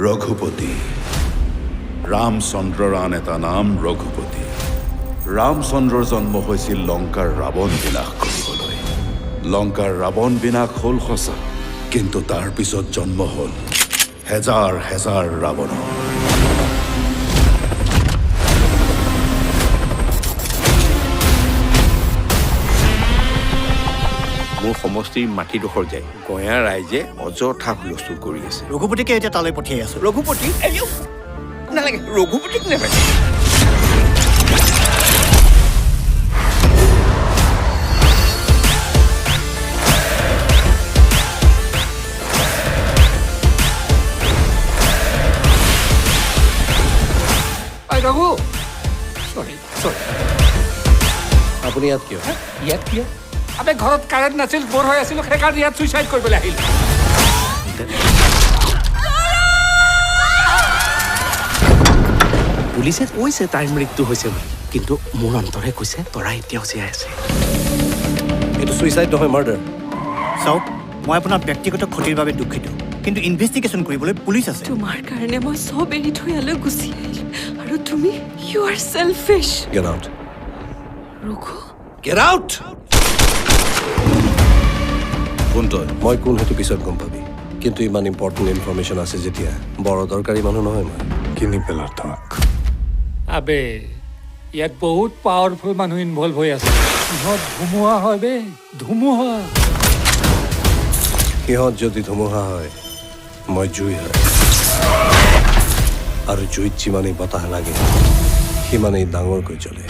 ৰঘুপতি ৰামচন্দ্ৰৰ আন এটা নাম ৰঘুপতি। ৰামচন্দ্ৰৰ জন্ম হৈছিল লংকাৰ ৰাৱণ বিনাশ কৰিবলৈ। লংকাৰ ৰাৱণ বিনাশ হ'ল সঁচা, কিন্তু তাৰ পিছত জন্ম হ'ল হেজাৰ হেজাৰ ৰাৱণ। মোৰ সমষ্টিৰ মাটিডোখৰ যায় গঞা ৰাইজে অযথা হুলস্থুল কৰি আছে। ৰঘুপতিকে এতিয়া তালৈ পঠিয়াই আছো। ৰঘুপতি নালাগে, ৰঘুপতিক নালাগে। ৰঘু চৰি আপুনি ইয়াত কিয়? ইয়াত কিয়? আবে ঘৰত কাৰেণ্ট নাছিল, বৰ হৈ আছিল, সেইকাৰণে ইয়াত চুইচাইড কৰিবলৈ আহিল। পুলিচে কৈছে তাইৰ মৃত্যু হৈছে বুলি, কিন্তু মোৰ অন্তৰে কৈছে তৰা এতিয়াও জীয়াই আছে। এইটো চুইচাইড নহয়, মাৰ্ডাৰ। চাওক, মই আপোনাৰ ব্যক্তিগত ক্ষতিৰ বাবে দুখিত, কিন্তু ইনভেষ্টিগেশ্যন কৰিবলৈ পুলিচ আছে। তোমাৰ কাৰণে মই চব এৰি থৈ ইয়ালৈ গুচি আহিলো, আৰু তুমি you are selfish. Get out. Raghu, get out. কোন তই? মই কোন সেইটো পিছত গম পাবি, কিন্তু ইমান ইম্পৰ্টেণ্ট ইনফৰমেশ্যন আছে যেতিয়া বৰ দৰকাৰী মানুহ নহয় মই। কিনি পেলাৰ তাক আবে ইয়াত বহুত পাৱাৰফুল মানুহ ইনভলভ হৈ আছে। সিহঁত ধুমুহা হয় বে, ধুমুহা। সিহঁত যদি ধুমুহা হয়, মই জুই হয়, আৰু জুইত যিমানেই বতাহ লাগে সিমানেই ডাঙৰকৈ জ্বলে।